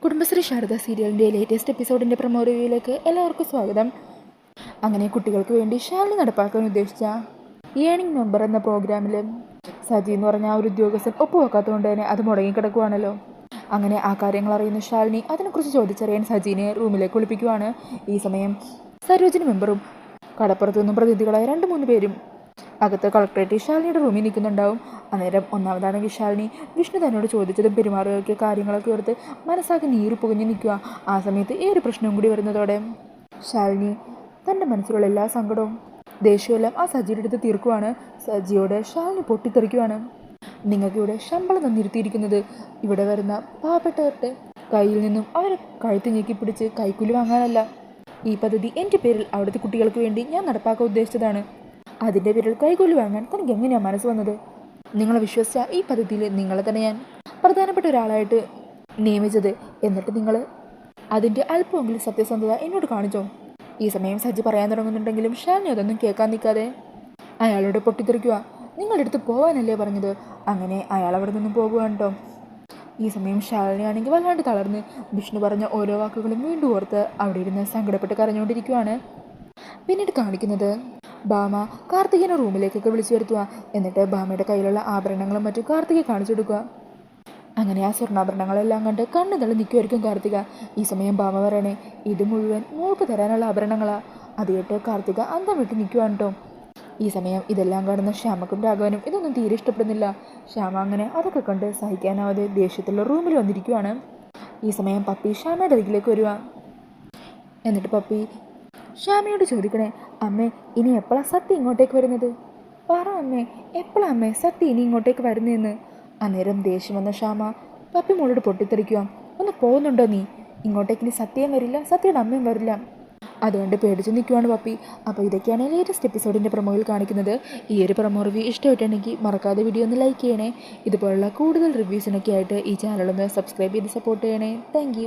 കുടുംബശ്രീ ശാരദ സീരിയലിൻ്റെ latest എപ്പിസോഡിൻ്റെ promo റിവ്യൂയിലേക്ക് എല്ലാവർക്കും സ്വാഗതം. അങ്ങനെ കുട്ടികൾക്ക് വേണ്ടി ശാലിനി നടപ്പാക്കാൻ ഉദ്ദേശിച്ച ഏണിംഗ് മെമ്പർ എന്ന പ്രോഗ്രാമിൽ സജി എന്ന് പറഞ്ഞ ഒരു ഉദ്യോഗസ്ഥൻ ഒപ്പുവെക്കാത്തതുകൊണ്ട് തന്നെ അത് മുടങ്ങിക്കിടക്കുവാണല്ലോ. അങ്ങനെ ആ കാര്യങ്ങൾ അറിയുന്ന ശാലിനി അതിനെക്കുറിച്ച് ചോദിച്ചറിയാൻ സജീനെ റൂമിലേക്ക് വിളിപ്പിക്കുവാണ്. ഈ സമയം സരോജിനി മെമ്പറും കടപ്പുറത്തു നിന്നും പ്രതിനിധികളായ 2-3 പേരും അകത്ത് കളക്ടറേറ്റ് ശാലിനിയുടെ റൂമിൽ നിൽക്കുന്നുണ്ടാവും. അന്നേരം ഒന്നാമതാണെങ്കിൽ ശാലിനി വിഷ്ണു തന്നോട് ചോദിച്ചതും പെരുമാറുകയൊക്കെ കാര്യങ്ങളൊക്കെ ഓർത്ത് മനസ്സാകെ നീറി പുകഞ്ഞു നിൽക്കുക. ആ സമയത്ത് ഈ ഒരു പ്രശ്നവും കൂടി വരുന്നതോടെ ശാലിനി തൻ്റെ മനസ്സിലുള്ള എല്ലാ സങ്കടവും ദേഷ്യമെല്ലാം ആ സജിയുടെ അടുത്ത് തീർക്കുവാണ്. സജിയോട് ശാലിനി പൊട്ടിത്തെറിക്കുവാണ്. നിങ്ങൾക്കിവിടെ ശമ്പളം തന്നിരുത്തിയിരിക്കുന്നത് ഇവിടെ വരുന്ന പാവപ്പെട്ടവരുടെ കയ്യിൽ നിന്നും അവരെ കഴുത്ത് ഞെക്കി പിടിച്ച് കൈക്കൂലി വാങ്ങാനല്ല. ഈ പദ്ധതി എൻ്റെ പേരിൽ അവിടുത്തെ കുട്ടികൾക്ക് വേണ്ടി ഞാൻ നടപ്പാക്കാൻ ഉദ്ദേശിച്ചതാണ്. അതിൻ്റെ പേരിൽ കൈകൂലി വാങ്ങാൻ തനിക്ക് എങ്ങനെയാണ് മനസ്സ് വന്നത്? നിങ്ങളെ വിശ്വസിച്ച ഈ പദ്ധതിയിൽ നിങ്ങളെ തന്നെ ഞാൻ പ്രധാനപ്പെട്ട ഒരാളായിട്ട് നിയമിച്ചത്. എന്നിട്ട് നിങ്ങൾ അതിൻ്റെ അല്പമെങ്കിലും സത്യസന്ധത എന്നോട് കാണിച്ചോ? ഈ സമയം സജ്ജി പറയാൻ തുടങ്ങുന്നുണ്ടെങ്കിലും ശാലിനി അതൊന്നും കേൾക്കാൻ നിൽക്കാതെ അയാളോട് പൊട്ടിത്തെറിക്കുക. നിങ്ങളുടെ അടുത്ത് പോകാനല്ലേ പറഞ്ഞത്? അങ്ങനെ അയാൾ അവിടെ നിന്നും പോകുകയാണ് കേട്ടോ. ഈ സമയം ശാലിനിയാണെങ്കിൽ വല്ലാണ്ട് തളർന്ന് വിഷ്ണു പറഞ്ഞ ഓരോ വാക്കുകളും വീണ്ടും ഓർത്ത് അവിടെ ഇരുന്ന് സങ്കടപ്പെട്ട് കരഞ്ഞുകൊണ്ടിരിക്കുകയാണ്. പിന്നീട് കാണിക്കുന്നത് ഭാമ കാർത്തികനെ റൂമിലേക്കൊക്കെ വിളിച്ചു വരുത്തുക. എന്നിട്ട് ഭാമയുടെ കയ്യിലുള്ള ആഭരണങ്ങളും മറ്റും കാർത്തികയെ കാണിച്ചു കൊടുക്കുക. അങ്ങനെ ആ സ്വർണ്ണാഭരണങ്ങളെല്ലാം കണ്ട് കണ്ണു തള്ളി നിൽക്കുമായിരിക്കും കാർത്തിക. ഈ സമയം ഭാമ പറയണേ, ഇത് മുഴുവൻ മോൾക്ക് തരാനുള്ള ആഭരണങ്ങളാണ്. അത് കേട്ട് കാർത്തിക അന്തം വിട്ട് നിൽക്കുവാണ് കേട്ടോ. ഈ സമയം ഇതെല്ലാം കാണുന്ന ശ്യാമക്കും രാഘവനും ഇതൊന്നും തീരെ ഇഷ്ടപ്പെടുന്നില്ല. ശ്യാമ അങ്ങനെ അതൊക്കെ കണ്ട് സഹിക്കാനാവാതെ ദേഷ്യത്തിലുള്ള റൂമിൽ വന്നിരിക്കുവാണ്. ഈ സമയം പപ്പി ശ്യാമയുടെ അരികിലേക്ക് വരിക. എന്നിട്ട് പപ്പി ശ്യാമയോട് ചോദിക്കണേ, അമ്മേ ഇനി എപ്പോഴാണ് സത്യ ഇങ്ങോട്ടേക്ക് വരുന്നത്? പറ അമ്മേ, എപ്പോഴാണ് അമ്മേ സത്യ ഇനി ഇങ്ങോട്ടേക്ക് വരുന്നതെന്ന്. അന്നേരം ദേഷ്യം വന്ന ശ്യാമ പപ്പി മോളോട് പൊട്ടിത്തെറിക്കുക. ഒന്ന് പോകുന്നുണ്ടോ നീ? ഇങ്ങോട്ടേക്ക് ഇനി സത്യയും വരില്ല, സത്യയുടെ അമ്മയും വരില്ല. അതുകൊണ്ട് പേടിച്ച് നിൽക്കുവാണ് പപ്പി. അപ്പോൾ ഇതൊക്കെയാണ് ലേറ്റസ്റ്റ് എപ്പിസോഡിൻ്റെ പ്രൊമോയിൽ കാണിക്കുന്നത്. ഈ ഒരു പ്രൊമോ റിവ്യൂ ഇഷ്ടമായിട്ടുണ്ടെങ്കിൽ മറക്കാതെ വീഡിയോ ഒന്ന് ലൈക്ക് ചെയ്യണേ. ഇതുപോലുള്ള കൂടുതൽ റിവ്യൂസിനൊക്കെ ആയിട്ട് ഈ ചാനലൊന്ന് സബ്സ്ക്രൈബ് ചെയ്ത് സപ്പോർട്ട് ചെയ്യണേ. താങ്ക്